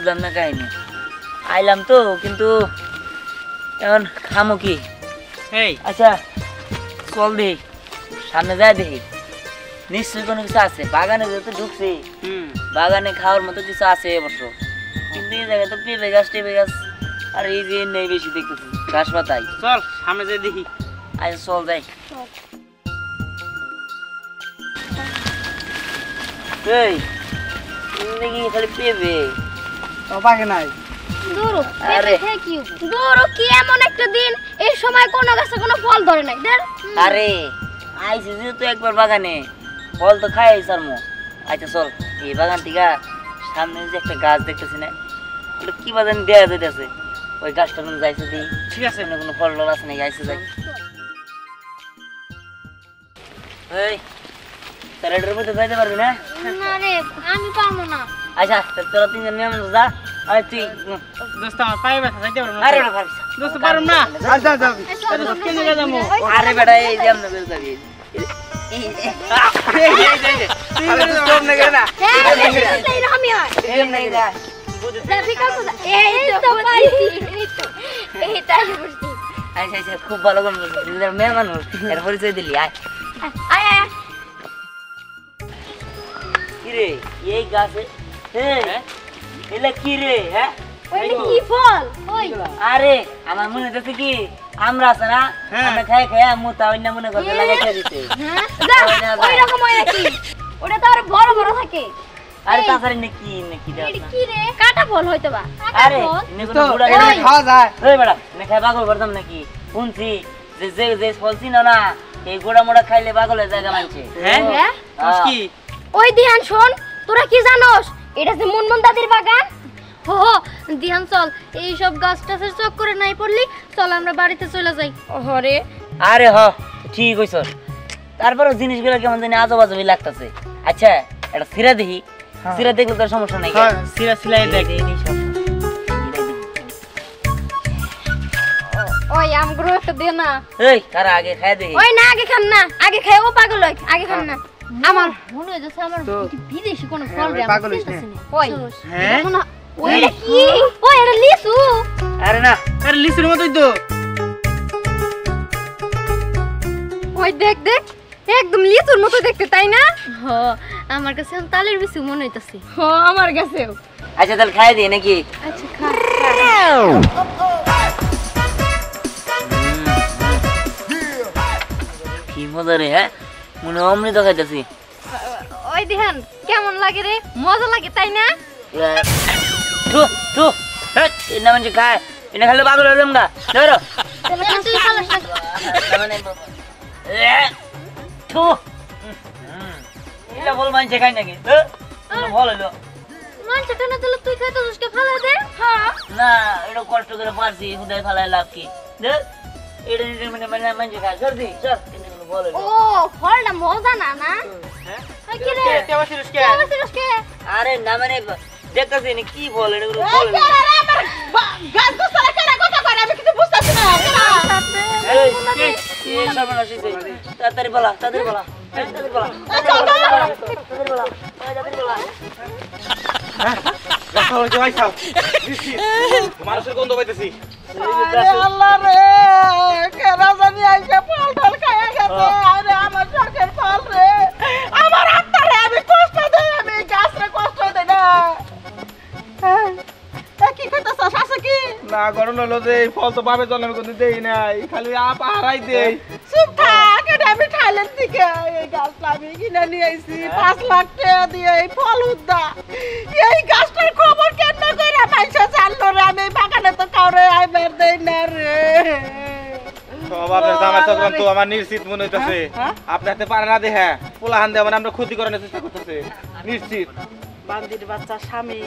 বুঝলাম না কাহিনী আইলাম তো কিন্তু এখন খামো কি এই আচ্ছা চল দেখি সামনে যায় দেখি নিশ্চয়ই কোনো কিছু আছে বাগানে যেহেতু ঢুকছি বাগানে খাওয়ার মতো কিছু আছে অবশ্য কিন্তু এই জায়গায় তো পেঁপে গাছ টেপে গাছ আর এই যে নেই বেশি দেখতেছি ঘাস পাতাই চল সামনে যাই দেখি আচ্ছা চল যাই এই দেখি খালি পেঁপে বাগে নাই দূরু আরে দূরু কি এমন একটা দিন এই সময় কোনো গাছে কোনো ফল ধরে নাই দেখ আরে আইসি যেহেতু একবার বাগানে ফল তো খাই সারমো আচ্ছা চল এই বাগান থেকে সামনে যে একটা গাছ দেখতেছি না ওটা কি বাগান দেয়া যেতেছে ওই গাছটা কোন যাইছে দিই ঠিক আছে না কোনো ফল টল আছে নাকি আইসে যাই এই তার এটার মধ্যে যাইতে পারবি না না রে আমি পারবো না আচ্ছা তোরা তিনজন নিয়ে যা আরে তুই দোস্ত আমার পায়ে ব্যথা যাইতে পারবো না আরে ওটা পারবি দোস্ত পারুম না যা যা কে জায়গা যাবো আরে বেটা এই যে আমরা বের যাবি খুব ভালো মেয়ে মানুষ এর পরিচয় দিলি কিরে এই গাছে এলে কি রে হ্যাঁ কি ফল আরে আমার মনে হচ্ছে কি আমরা আছে না আমরা খাই খাই মোটা অন্য মনে করতে লাগাইতে দিতে ওই রকম হয় নাকি ওটা তো আর বড় বড় থাকে আরে তাছাড়া নাকি নাকি কি রে কাটা ফল হয়তো বা আরে তো খাওয়া যায় ওই বেটা না খাই পাগল করতাম নাকি শুনছি যে যে যে ফল চিনো না এই গোড়া মোড়া খাইলে পাগলের জায়গা মানছে হ্যাঁ কি ওই দিহান শোন তোরা কি জানোস এটা যে মুনমুন দাদির বাগান হো দিহান চল এই সব গাছ টাছের চক্করে নাই পড়লি চল আমরা বাড়িতে চলে যাই ওরে আরে হ ঠিক কইছ তারপরে জিনিসগুলো কেমন জানি আজব আজবই লাগতেছে আচ্ছা এটা সিরা দেখি সিরা দেখলে তো সমস্যা নাই হ্যাঁ সিরা সিলাই দেখ ওই আমগুলো একটা দে না এই কারা আগে খায় দেখি ওই না আগে খান না আগে খাই ও পাগল হয় আগে খান না আমার মনে হয় যে আমার বিদেশি কোন ফল রে পাগল হইছে ওই হ্যাঁ ওই কি ওই এটা লিচু আরে না আরে লিচুর মতই তো ওই দেখ দেখ একদম লিচুর মতো দেখতে তাই না হ আমার কাছে তালের বিচু মনে হইতাছে হ আমার কাছেও আচ্ছা তাহলে খাই দিই নাকি আচ্ছা খা কি মজা রে হ্যাঁ মনে অমৃত খাইতেছি ওই দিহান কেমন লাগে রে মজা লাগে তাই না টু টু এটা মানে খায় এটা খাইলে পাগল হয়ে যাম গা ধরো তুই খালাস না টু এটা বল মানছে খাই নাকি ফল হইলো মানছে কেন তাহলে তুই খাইতে উসকে ফেলা দে হ্যাঁ না এটা কষ্ট করে পারছি হুদায় ফেলায় লাভ কি এটা মানে মানে মানছে খায় জলদি চল এটা ফল হইলো ও ফলটা মজা না না হ্যাঁ কি রে কেমন সিরুসকে সিরুসকে আরে না মানে দেখতেছি না কি ফল এটা ফল হইলো গাছ গোছালা কেন কথা কয় আমি কিছু বুঝতাছি না এই সর্বনাশ হইছে তাড়াতাড়ি বলা তাড়াতাড়ি বলা তাড়াতাড়ি বলা তাড়াতাড়ি বলা গাছাও যাই খাও দিছি মানুষের গন্ধ পাইতেছি আল্লাহ রে কেরা জানি আইছে ফল ফল খায়া গেছে আরে আমার চোখের ফল রে আমার আত্মারে আমি কষ্ট দেই আমি গাছরে কষ্ট দেই না কি কইতাছ আছে কি না গরম হলো যে এই ফল তো পাবে জন্ম কোন দেই নাই খালি আপ হারাই দেই চুপ থাক এটা আমি থাইল্যান্ড থেকে এই গাছটা আমি কিনে নিয়ে আইছি 5 লাখ টাকা দিয়ে এই ফল উদ্দা এই গাছটার খবর কেন কইরা মাইসা জানলো রে আমি বাগানে তো কাউরে আইবার দেই না রে সব আপনার জামাই চক্রান্ত তো আমার নিশ্চিত মনে হইতাছে আপনি হাতে পারে না দেখে পোলাহান দেওয়া আমরা ক্ষতি করার চেষ্টা করতেছে নিশ্চিত বান্দির বাচ্চা স্বামী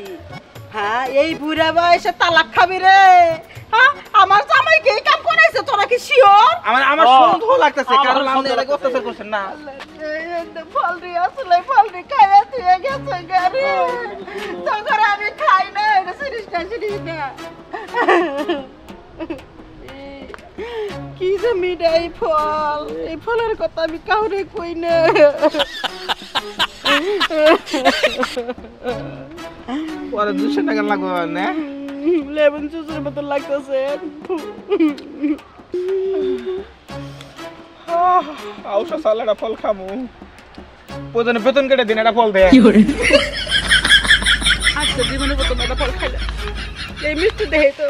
হ্যাঁ এই বুড়া বয়সে তালাক খাবি রে হ্যাঁ আমার জামাই কি কাম করাইছে তোরা কি শিওর আমার সন্দেহ লাগতেছে কারণ আপনি এলাকা অত্যাচার করছেন না ফল রে আসলে ফল রে খাইয়া দিয়ে গেছে গারে তখন আমি খাই না এটা সিরিজ না কি যে মিডা এই ফলের কথা আমি কাউরে কই না পরে 200 টাকা লাগবে না লেমন জুসের মতো লাগতেছে আউশা সালাডা ফল খামু প্রয়োজনে বেতন কেটে দিন একটা ফল দে আজকে জীবনে প্রথম একটা ফল খাইলে এই মিষ্টি দেহে তো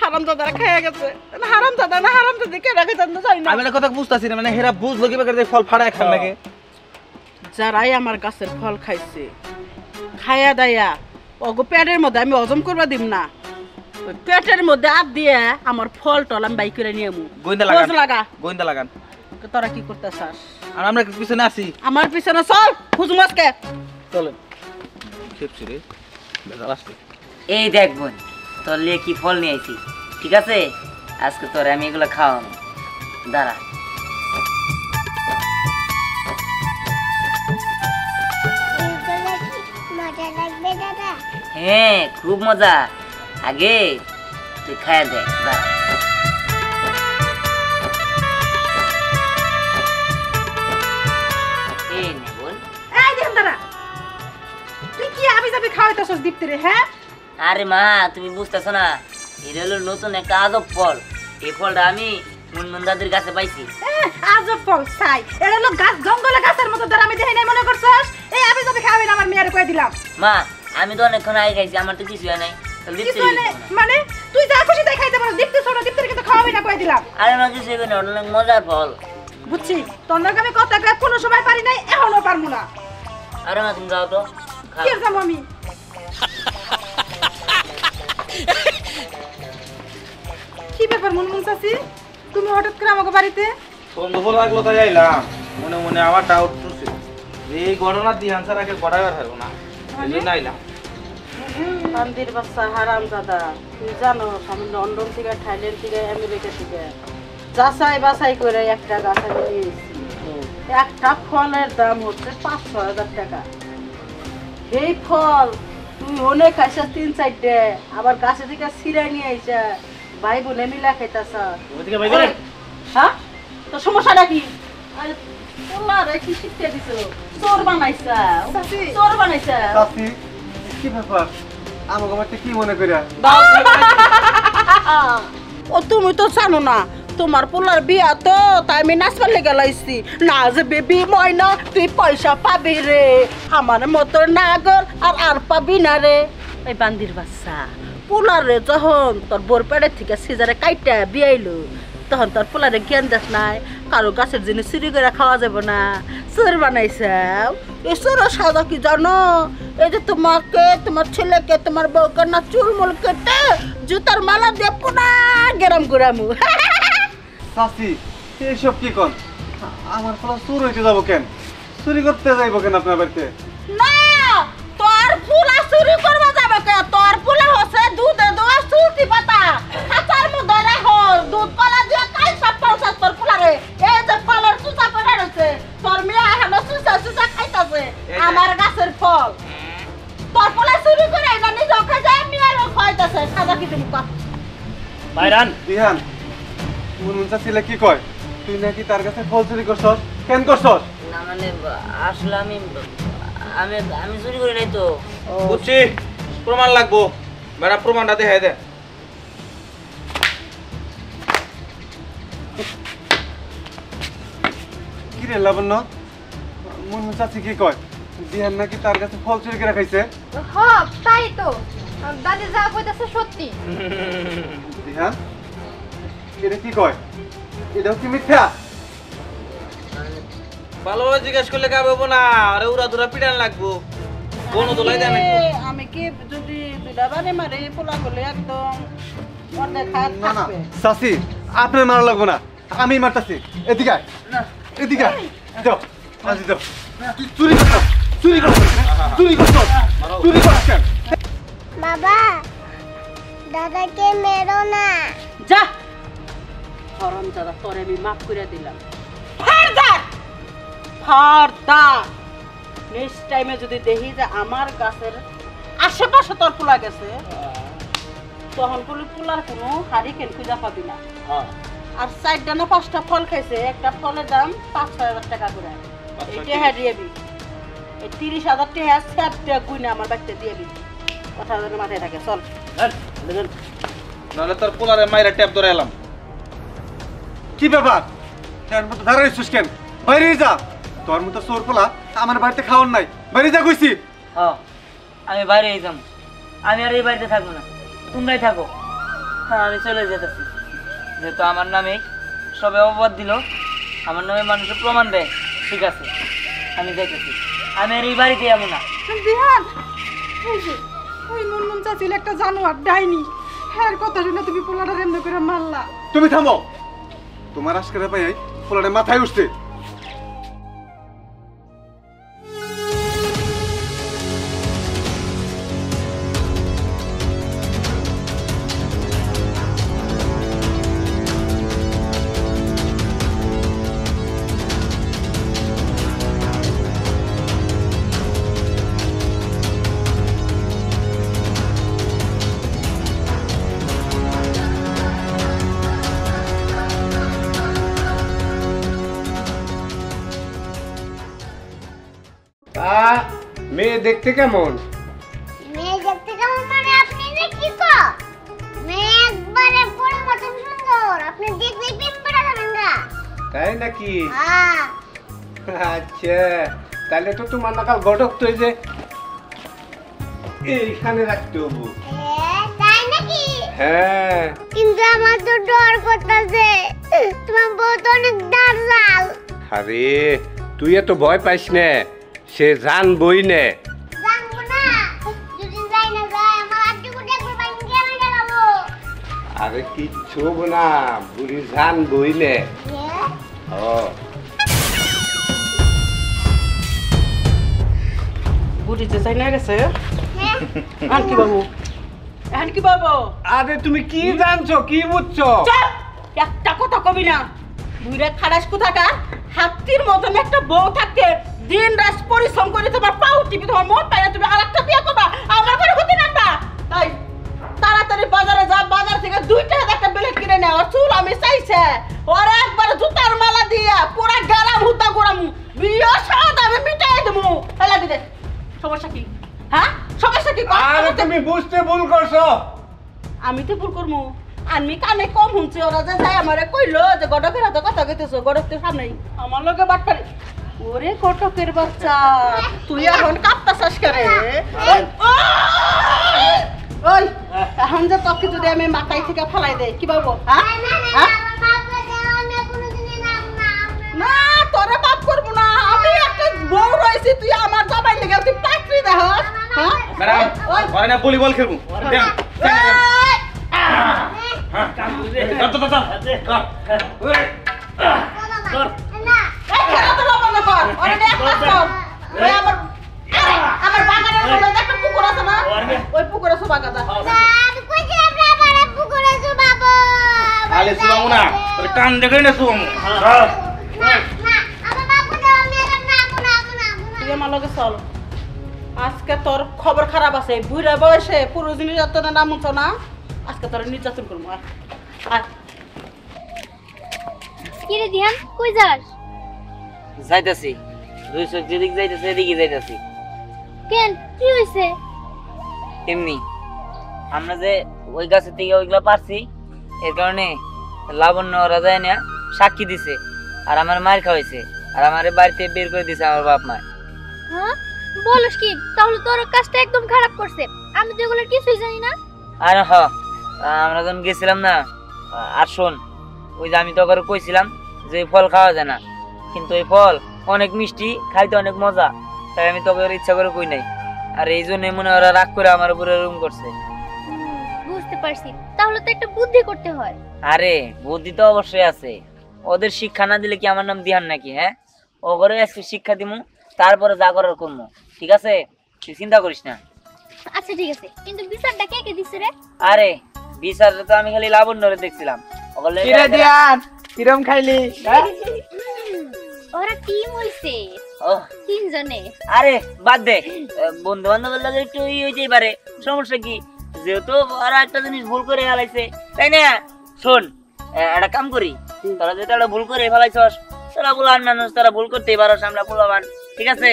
হারামজাদারা খাইয়া গেছে হারামজাদা না হারামজাদি কে রাখে জানতে চাই না আমি একটা কথা বুঝতাছি না মানে হেরা বুঝলো কি করে ফল ফাড়ায় খান লাগে যারাই আমার গাছের ফল খাইছে খাইয়া দাইয়া ওগো পেটের মধ্যে আমি হজম করবা দিম না ওই পেটের মধ্যে হাত দিয়ে আমার ফল টল আমি বাই করে নিয়ে গোয়েন্দা লাগান তোরা কি করতে চাস আর আমরা পিছনে আছি আমার পিছনে চল খুঁজুম আজকে চলেন খেপছি রে বেজাল আসছে এই দেখ বোন তোর লিয়ে কি ফল নিয়ে আইছি ঠিক আছে আজকে তোরে আমি এগুলো খাওয়াবো দাঁড়া হ্যাঁ খুব মজা আগে তুই খায়া দেখ দাঁড়া এই নে বোন এই দেখ দাঁড়া তুই কি আবি যাবি খাওয়াইতেছস দীপ্তি রে হ্যাঁ আরে মা তুমি বুঝতেছো না এটা হলো নতুন একটা আজব ফল এই ফলটা আমি মুনমুন দাদির কাছে পাইছি আজব ফল চাই এটা হলো গাছ জঙ্গলে গাছের মতো ধর আমি দেখি নাই মনে করছস এই আবি যাবি খাওয়াবি না আমার মেয়ের কই দিলাম মা আমি তো অনেকক্ষণ আগে খাইছি আমার তো কিছু হয় নাই কিছু মানে তুই যা খুশি তাই খাইতে পারো দীপ্তি ছোট দীপ্তির কিন্তু খাওয়াবি না কই দিলাম আরে মা কিছু হবে না অনেক মজার ফল বুঝছি তোর নাকি আমি কথা কয়ে কোনো সময় পারি নাই এখনো পারবো না আরে মা তুমি যাও তো খাও। কি যাবো আমি কি ব্যাপার মুনমুন চাচি তুমি হঠাৎ করে আমাকে বাড়িতে সন্ধ্যা লাগলো তাই আইলাম মনে মনে আমার ডাউট করছে এই ঘটনা দিয়ে আনসার আগে গড়াইবার পারবো না এই জন্য আইলাম বান্দির বাচ্চা হারাম দাদা তুই জানো আমি লন্ডন থেকে থাইল্যান্ড থেকে আমেরিকা থেকে যাচাই বাছাই করে একটা গাছ আমি নিয়েছি একটা ফলের দাম হচ্ছে 5-6 টাকা এই ফল তুই অনেক খাইছা 3-4টে আবার গাছে থেকে ছিঁড়াই নিয়ে আইছা ভাই বোনে মিলা খাইতাছ হ্যাঁ তো সমস্যাটা কি আরে তোলা রে কি শিখতে দিছো চোর বানাইছা চোর বানাইছা চাচি কি ব্যাপার আমাকে আমার কি মনে করিয়া ও তুমি তো জানো না তোমার পোলার বিয়া তো তাই আমি নাচবার লেগে লাইছি না যে বেবি ময়না তুই পয়সা পাবি রে আমার মতো নাগর আর পাবি না রে এই বান্দির বাচ্চা পোলার রে যখন তোর বোর পেটের থেকে সিজারে কাইটা বিয়াইলো তখন তোর পোলারে জ্ঞান দেশ নাই কারো গাছের জিনিস চুরি করে খাওয়া যাবে না চোর বানাইছে এই চোর সাদা কি জানো এই যে তোমাকে তোমার ছেলেকে তোমার বউকে না চুলমুল কেটে জুতার মালা দিয়ে পুনা গেরাম গুরামু চাচি এইসব কি কন আমার ফলা চুর হইতে যাবো কেন চুরি করতে যাইবো কেন আপনার বাড়িতে না তোর ফুলা চুরি করবা যাবে কে তোর ফুলা হচ্ছে দুধে দোয়া সুতি পাতা খাঁচার মধ্যে রাখো দুধ কলা দিয়ে কাই সব পাউছা তোর ফুলা রে এই যে ফলের সুসা পড়ে রয়েছে তোর মেয়ে এখনো সুসা সুসা খাইতাছে আমার গাছের ফল তোর ফুলা চুরি করে এটা নিজে খাই যায় মেয়েরও খাইতাছে খাজা কি তুমি কর বাইরান দিহান মুনমুন চাচিলে কি কয় তুই নাকি তার কাছে ফল চুরি করছস কেন করছস না মানে আসলে আমি আমি আমি চুরি করি নাই তো বুঝছি প্রমাণ লাগবো বেড়া প্রমাণটা দেখাই দে কি রে লাবণ্য মুনমুন চাচি কি কয় দিহান নাকি তার কাছে ফল চুরি করে খাইছে হ্যাঁ তাই তো দাদি যা কইতাছে সত্যি দিহান এটা কি কয় এটাও কি মিথ্যা ভালোভাবে জিজ্ঞেস করলে কাজ হবো না আরে উড়া দুরা পিটান লাগবো কোনো তো লাই দেয় না আমি কি যদি দুটা বারে মারে পোলা হলে একদম অর্ধেক হাত না না থাকবে চাচি আপনার মারা লাগবো না আমি মারতাছি এদিকে আয়, এদিকে আয়। দাও চাচি দাও তুই চুরি করছস চুরি করছস চুরি করছস চুরি করছস কেন? বাবা দাদাকে মেরো না যা হরম দাদা তোরে আমি মাফ করে দিলাম ফারদার নেক্সট টাইমে যদি দেখি যে আমার গাছের আশেপাশে তোর পোলা গেছে তখন বলি পোলার কোনো হারিকেন খুঁজা পাবি না আর 4টা না 5টা ফল খাইছে একটা ফলের দাম 5-6 টাকা করে এইটা হারিয়েবি এই 30,000 টাকা স্যাপটা গুইনা আমার বাড়িতে দিয়েবি কথা যেন মাথায় থাকে চল নাহলে তোর পোলারে মাইরা ট্যাপ ধরে এলাম। কি ব্যাপার এর মতো দাঁড়াইছিস কেন? বাইরে যা, তোর মতো চোর পোলা আমার বাড়িতে খাওয়ার নাই, বাইরে যা কইছি। হ্যাঁ আমি বাইরে যাম, আমি আর এই বাড়িতে থাকবো না, তোমরাই থাকো। হ্যাঁ আমি চলে যেতেছি, যেহেতু আমার নামে সবে অপবাদ দিল, আমার নামে মানুষের প্রমাণ দেয়, ঠিক আছে আমি যাইতেছি, আমি আর এই বাড়িতে যাবো না। দিহান এই যে ওই মুনমুন চাচিল একটা জানোয়ার ডাইনি, হ্যাঁ কথা শুনে তুমি পোলাটা এমনি করে মারলা। তুমি থামো, তোমার আজকের পাই পোলাটা মাথায় উঠছে। মেয়ে দেখতে কেমন? মেয়ে দেখতে কেমন মানে আপনি যে কি কো? মেয়ে একবারে পুরো মতন সুন্দর, আপনি দেখলেই প্রেম করে যাবেন গা। তাই নাকি? হ্যাঁ আচ্ছা তাহলে তো তোমার নাকাল গটক তো এই যে এইখানে রাখতে হবো। তাই নাকি? হ্যাঁ কিন্তু আমার তো ডর করতেছে, তোমার বউ তো অনেক দাঁড়াল। আরে তুই এত ভয় পাইস না, সে জানবই না। জানবো না, যদি যাই না যায় আমার আটটুকু দেখবো বাইন কেমন গেলাবো। আরে কিচ্ছু হবো না, বুড়ি জানবই না। ও বুঝিতে চাই না গেছে আর কি বাবু, এখন কি বাবু? আরে তুমি কি জানছো, কি বুঝছো? চুপ! একটা কথা কবি না, বুইরা খারাস কোথাকার, হাতির মতন একটা বউ থাকতে দিন রাত পরিশ্রম করে তোমার পাউ টিপি তোমার মন পায় না, তুমি আর একটা বিয়ে করবা, আমার ঘরে হতে নামবা। তাই তাড়াতাড়ি বাজারে যা, বাজার থেকে 2 টাকা একটা ব্লেড কিনে নে, ওর চুল আমি চাইছে, ওর একবার জুতার মালা দিয়া পুরা গারাম হুতা গরাম বিয়ে সাদ আমি মিটাই দেবো। এলা দিদে সমস্যা কি? হ্যাঁ সমস্যা কি? আরে তুমি বুঝতে ভুল করছো। আমি তো ভুল করবো, আমি কানে কম শুনছি, ওরা যে যাই আমারে কইলো যে গটকের হাতে কথা কইতেছো, গটকের সামনেই আমার লগে বাট পারি। ওরে গটকের বাচ্চা, তুই এখন কাঁপতাছস করে? ওই এখন যে তোকে যদি আমি মাথায় থেকে ফেলাই দেই কি বলবো? হ্যাঁ না তোরে বাপ করবো না, আমি একটা বউ রয়েছি, তুই আমার জামাই লেগে তুই পাকড়ি দেহস। হ্যাঁ ম্যাডাম ওরে না ভলিবল খেলবো। আমার বাগানের মধ্যে একটা পুকুর আছে না, ওই পুকুরে সব বাগাদা আলে সুবামু না, তোর কান দেখে না সুবামু। তুই আমার লগে চল, আজকে তোর খবর খারাপ আছে, বুড়া বয়সে পুরো নির্যাতনের নাম উঠছ না, আজকে তোর নির্যাতন করবো। কি রে ধ্যান, কই যাস? যাইতেছি, 2 চোখ যেদিক যাইতেছে এদিকে যাইতেছি। কেন কি হইছে? এমনি আমরা যে ওই গাছের থেকে ওইগুলা পারছি, এর কারণে লাবণ্য রাজা এনে সাক্ষী দিছে, আর আমার মার খাওয়াইছে, আর আমার বাড়িতে বের করে দিছে আমার বাপ মা। হ্যাঁ বলস কি? তাহলে তোর কাজটা একদম খারাপ করছে, আমি তো এগুলো কিছুই জানি না। আর আমরা যখন গেছিলাম না, আর শোন, ওই যে আমি তো ওকে কইছিলাম যে এই ফল খাওয়া যায় না, কিন্তু এই ফল অনেক মিষ্টি, খাইতে অনেক মজা, তাই আমি তোকে ইচ্ছা করে কই নাই, আর এই জন্য মনে ওরা রাগ করে আমার উপরে রুম করছে। বুঝতে পারছি, তাহলে তো একটা বুদ্ধি করতে হয়। আরে বুদ্ধি তো অবশ্যই আছে, ওদের শিক্ষা না দিলে কি আমার নাম দিহান নাকি? হ্যাঁ ওগরে আজকে শিক্ষা দিমু, তারপরে যা করার করবো, ঠিক আছে? তুই চিন্তা করিস না। আচ্ছা ঠিক আছে, কিন্তু বিচারটা কে কে দিছে রে? আরে বিচার তো আমি খালি লাবণ্যরে দেখছিলাম। ওগুলো কিরম খাইলি? ওরা টিম হইছে ও 3 জনে। আরে বাদ দে, বন্ধু বান্ধবের লাগে একটু ই হইতেই পারে, সমস্যা কি? যেহেতু ওরা একটা জিনিস ভুল করে ফেলাইছে, তাই না? শোন একটা কাম করি, তোরা যেটা একটা ভুল করে ফেলাইছস, তোরা বলার মানুষ, তোরা ভুল করতেই পারস, আমরা বলবান, ঠিক আছে?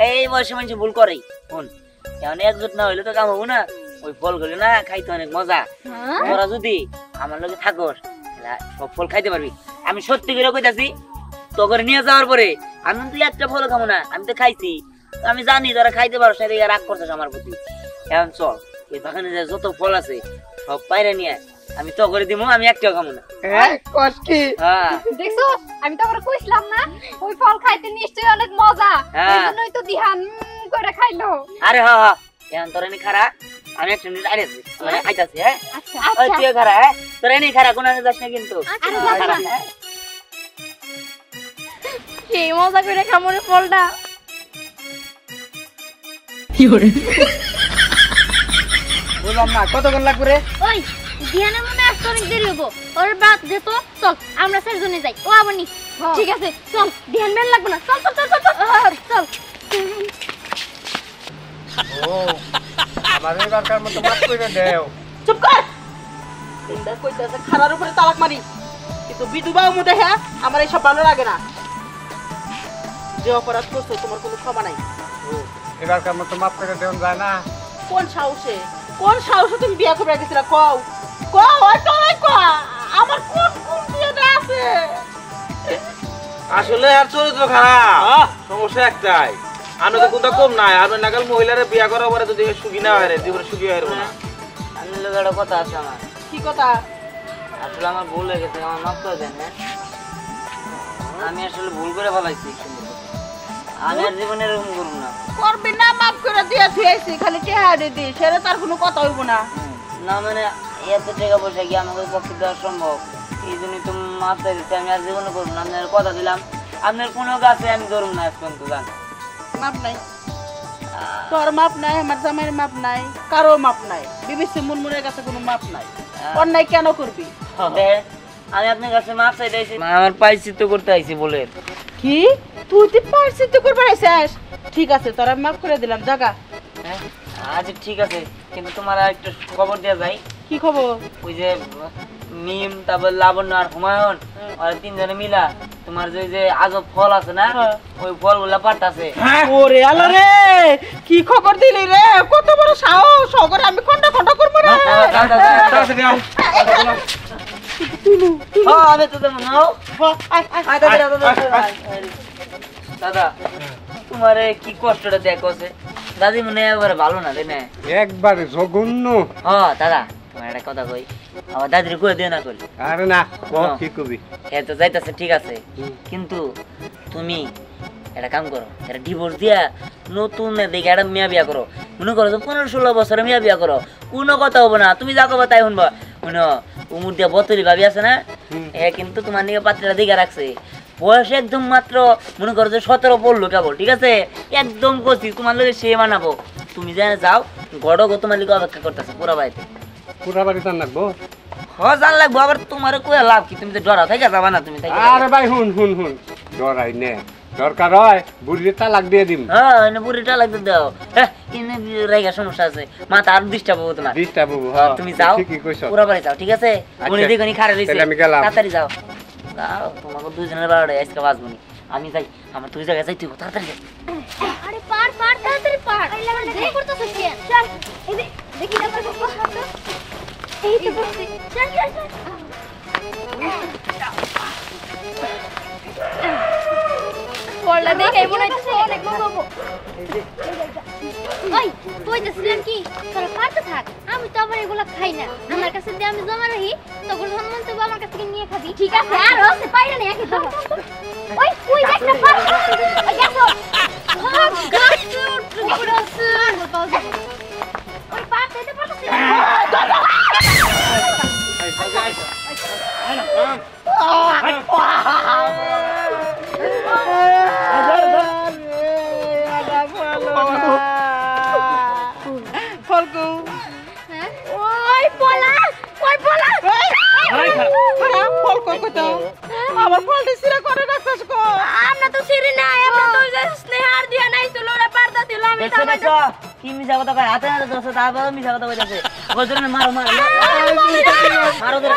এই বয়সে মানুষ ভুল করেই। শোন এখন একজোট না হইলে তো কাম হবো না। ওই ফলগুলো না খাইতে অনেক মজা। তোরা যদি আমার লগে থাকস সব ফল খাইতে পারবি। আমি সত্যি করে কইতাছি, তো করে নিয়ে যাওয়ার পরে আমি তুই একটা ফল খাবো না, আমি তো খাইছি। আমি জানি তোরা খাইতে পারো না, রাগ করছিস আমার প্রতি। এখন চল ওই বাগানে যত ফল আছে সব পাইরে নিয়ে আমি তো করে দিব, আমি একটাও খাবো না। দেখছো আমি তো কইছিলাম না ওই ফল খাইতে নিশ্চয়ই অনেক মজা, এজন্যই তো দিহান করে খাইলো। আরে হ্যাঁ হ্যাঁ, এখন তোরা নি খারা, আমি একটা মিনিট আইতাছি, আইতাছি। হ্যাঁ ওই তুই খারা, হ্যাঁ তোরা নি খারা, কোন যাস না কিন্তু। কি মজা করে খামো রে ফলটা। বললাম না কতক্ষণ লাগবে রে? ওই দিহানে মনে আসতে অনেক দেরি হবো, ওর বাদ যেত। চল আমরা চারজনে যাই, ও আবার নি। ঠিক আছে চল, দিহান মেল লাগবে না। চল চল চল চল চল। ও আমার এবারকার মতো মাফ করে দেও। চুপ কর। চিন্তা কইতাছে খারার উপরে তালাক মারি, কিন্তু বিধবা মুদে হ্যাঁ আমার এইসব ভালো লাগে না। যে অপরাধ করছো তোমার কোনো ক্ষমা নাই। এবারকার মতো মাফ করে দেওয়া যায় না? কোন সাহসে তুমি বিয়া করে গেছিলা? কও কও ওই তো ওই কও আমার কোন কোন বিয়েটা আছে? আসলে আর চরিত্র খারাপ, সমস্যা একটাই। আমি তো কোনটা কম নাই, আর নাগাল মহিলারে বিয়া করার পরে যদি সুখী না হয় রে, জীবনে সুখী হয় না। আমি লোক একটা কথা আছে আমার। কি কথা? আসলে আমার ভুল হয়ে গেছে, আমার মাফ করে দেন। আমি আসলে ভুল করে ফেলাইছি, আমি আর জীবনে এরকম করবো না। করবি না, মাফ করে দিয়ে থুইছি, খালি টেহাড়ি দি, সেটা তার কোনো কথা হইব না। না মানে এত টাকা পয়সা কি আমাদের পক্ষে দেওয়া সম্ভব? এই জন্যই তো মাফ করে দিচ্ছি, আমি আর জীবনে করবো না। আপনার কথা দিলাম, আপনার কোনো গাছে আমি ধরুন না আজ পর্যন্ত। জান মাপ নাই, তোর মাপ নাই, আমার জামাইয়ের মাপ নাই, কারো মাপ নাই। বিবিসি মুনমুনের কাছে কোনো মাপ নাই। অন্যায় কেন করবি? আমি আপনার কাছে মাপ চাইতে আইছি, আমার পাইচিত্য করতে আইছি বলে। কি তুই তো পারছিস করবার আইছিস? ঠিক আছে, তোর আমি মাফ করে দিলাম, জাগা। আচ্ছা ঠিক আছে, কিন্তু তোমার আর একটু খবর দেওয়া যায়। কি খবর? ওই যে মিম, তারপর লাবণ্য আর হুমায়ুন, ওরা তিনজনে মিলা তোমার যে আজব ফল আছে না, ওই ফলগুলা পাঠাছে। ওরে আলো রে, কি খবর দিলি রে? কত বড় সাহস! সগরে আমি খন্ডা খন্ডা করব রে। আমি তো তেমন নাও। দাদা তোমার কি কষ্টটা দেখো, দাদি মনে একবারে ভালো না, তাই না? একবারে জঘন্য। দাদা তোমার একটা কথা কই, আমার দাদির কই দিয়ে না কই। আরে না, কি কবি? হ্যাঁ তো যাইতাছে, ঠিক আছে, কিন্তু তুমি একটা কাম করো, একটা ডিভোর্স দিয়া নতুন দেখে একটা মেয়া বিয়া করো। মনে করো যে 15-16 বছরে মেয়া বিয়া করো, কোনো কথা হবো না। তুমি যা করবা তাই শুনবা। শুনো উমুর দিয়া বতরি ভাবি আছে না, কিন্তু তোমার নিকে পাত্রটা দিকে রাখছে। বয়স একদম মাত্র মনে করো যে 17 পড়লো কেবল, ঠিক আছে? একদম কচি, তোমার লোক সে মানাবো। তুমি জানে যাও, গড় গো তোমার লিগে অপেক্ষা করতেছে পুরা বাড়িতে। পুরা বাড়ি জান লাগবো? জান লাগবো, আবার তোমার কই লাভ কি? তুমি তো ডরা থেকে যাবা না, তুমি আরে ভাই হুন হুন হুন, ডরাই নে, দরকার হয় বুড়ির তালাক দিয়ে দিম। হ্যাঁ বুড়িটা লাগতে দাও। হ্যাঁ রেগা সমস্যা আছে, মাথা আর ডিস্টার্ব হবো তোমার। ডিস্টার্ব হবো? তুমি যাও, ঠিকই কইছো। পুরা বাড়ি যাও, ঠিক আছে? উনি দেখুনি খারে রইছে, আমি গেলাম। তাড়াতাড়ি যাও। যাও, তোমাকে দুজনের বারোটায় আজকে বাঁচবো নি। আমি যাই, আমার তুই জায়গায় যাই, তুই তাড়াতাড়ি যাই। আরে পার পার তাড়াতাড়ি পার। দেরি করতেছিস কেন? চল এই দেখি না পারবো। এই তো বসছি, চল চল চল। পড়লা দেখে মনে হচ্ছে অনেক মজা হবে। ওই কইতেছিলাম কি, তোরা পারতে থাক, আমি তো আবার এগুলা খাই না। আমার কাছে দিয়ে আমি জমা রাখি, তখন হনুমান তো আমার কাছ থেকে নিয়ে খাবি। ঠিক আছে, আর হচ্ছে পাইরা না একই দাও। ওই কই দেখতে পার। ওই দেখো গাছ পুরো সুর ওই পার দিতে পারছিস না। ফলকু ওই পোলা, ওই পোলা। ফল কই কইতো আমার ফলটি সিরা করে রাখছস কো? আমরা তো সিরি না, আমরা তো যে স্নেহার দিয়া নাই তো লোরা পারদা দিল। আমি দেখছো দেখছো কি মিছা কথা কয়, হাতে হাতে দোষ, তারপর মিছা কথা কইতাছে। ওই জন্য মারো মারো মারো ধরে।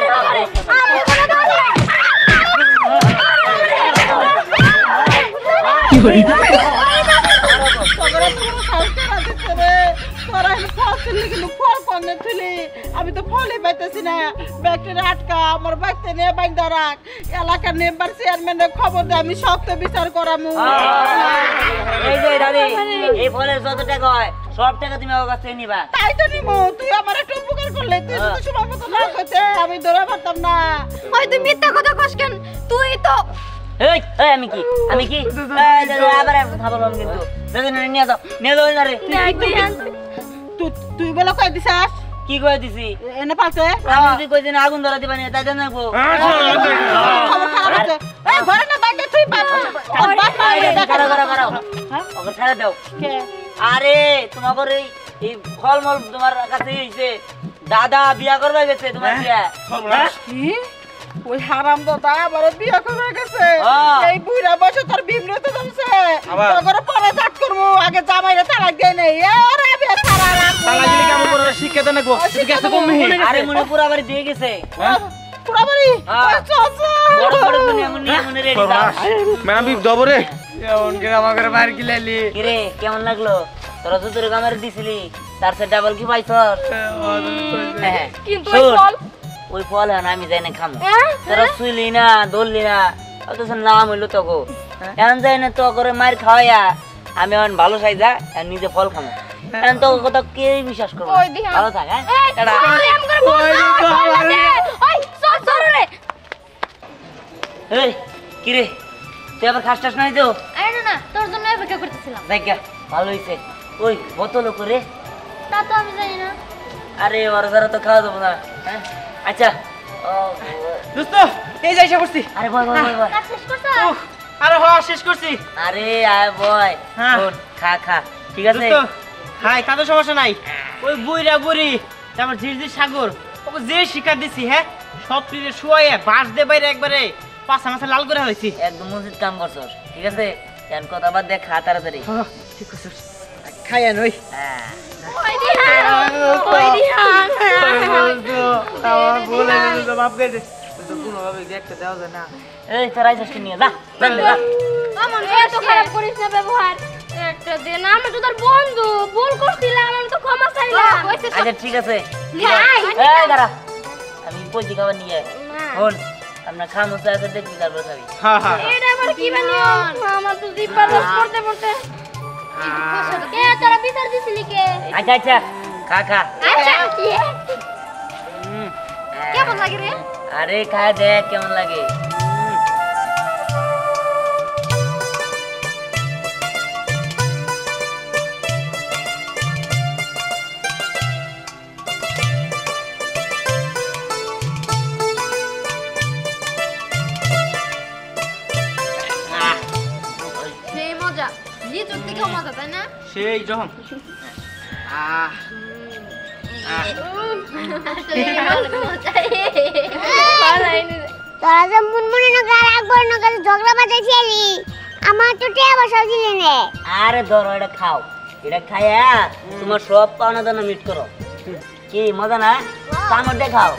সগরে পুরো সাহস করে দিতে রে। তো ফলে পাইতেছি না ব্যাগটা আটকা আমার বাইতে নিয়ে বাইন্দা রাখ এলাকার মেম্বার চেয়ারম্যানের খবর দে আমি শক্ত বিচার করামু এই যে দাদি এই ফলের যত টাকা হয় সব টাকা তুমি আমার কাছ থেকে নিবা। তাই তো নিমু তুই আমার একটা উপকার করলে তুই যদি সময় মতো না কইতে আমি ধরে পারতাম না ওই তুই মিথ্যা কথা কস কেন তুই তো এই এই আমি কি এই দাদা আবার খাবলাম কিন্তু দাদা নিয়ে যাও না রে। তুই তুই বলে কই দিছাস কি কই দিছি এনে পালছে আমি যদি কই দিন আগুন ধরা দিবানি তাই জানা গো খবর খারাপ হচ্ছে এই ঘরে না বাইরে তুই পাল করো ওকে ছেড়ে দাও। আরে তোমার এই ফলমল তোমার কাছে হইছে দাদা বিয়া করবে গেছে তোমার বিয়া। কি ওই হারাম দাদা আবার বিয়া করে গেছে এই বুইরা বসে তোর বিমরে তো জমছে তোর পরে জাত করব আগে জামাইরে তালাক দেই নাই আরে বে সারা রাত তালা গিলি কেমন করে শিক্ষা দেন গো জিজ্ঞাসা কম হি আরে মনে পুরো বাড়ি দিয়ে গেছে পুরা বাড়ি বড় বড় মনে রেডি দাও। ম্যাডাম বি দবরে এমন করে আমাকে মার কিলালি কি রে কেমন লাগলো তোরা তো তোর কামার দিছিলি তার সে ডাবল কি পাইছস? কিন্তু ওই ফল হ্যাঁ আমি যাই না খামো তোরা শুইলি না ধরলি না অথচ নাম হইলো তো গো এখন যাই না তো করে মার খাওয়াইয়া আমি এখন ভালো সাইজা আর নিজে ফল খামো এখন তো কথা কে বিশ্বাস করবো ভালো থাক হ্যাঁ এই কি রে তুই আবার খাস টাস নাই তো আরে না তোর জন্য অপেক্ষা করতেছিলাম দেখা ভালো হইছে ওই বোতল করে তা তো আমি জানি না আরে ওরা যারা তো খাওয়া দেবো না হ্যাঁ আচ্ছা দোস্ত এই যাই এসে পড়ছি আরে বয় কাজ শেষ করছো আরে শেষ করছি আরে আয় বয় হ্যাঁ। খা ঠিক আছে দোস্ত হাই তাতে সমস্যা নাই ওই বুইরা বুড়ি তারপর ঝিরঝির সাগর ওকে যে শিকার দিছি হ্যাঁ সব তীরে শুয়াইয়া বাঁশ দে বাইরে একবারে পাঁচা মাথা লাল করে হয়েছি একদম উচিত কাম করছস ঠিক আছে কেন কথা বাদ দেখ খা তাড়াতাড়ি ঠিক আছে খাইয়া নই হ্যাঁ ওই দিহান আমার ভুল হয়ে গেছে বাপ গেছে তো কোনোভাবে একটা দেওয়া যায় না এই তোর আইসস নিয়ে যা যা আমার এত খারাপ করিস না ব্যবহার একটা দিন আমি তো তোর বন্ধু ভুল করছিলাম আমি তো ক্ষমা চাইলাম আচ্ছা ঠিক আছে খাই এই দাঁড়া আমি পয়সা খাবার নিয়ে হন আমরা খামো আছে দেখবি তারপর খাবি হ্যাঁ হ্যাঁ এটা আবার কি বানিও আমার তো জিব্বা রস পড়তে কে তোরা বিচার দিছিলি কে আচ্ছা খা আচ্ছা কেমন লাগে রে আরে খায় দেখ কেমন লাগে সেই মজা লিচুর থেকেও মজা তাই না সেই যখন তোরা যে মুনমুনি নগর আকবর নগর ঝগড়া বাজাইছিলি আমার তো টিয়া বসাও দিলি নে আরে ধরো এটা খাও এটা খাইয়া তোমার সব পাওনা দানা মিট করো কি মজা না কামড় দেখাও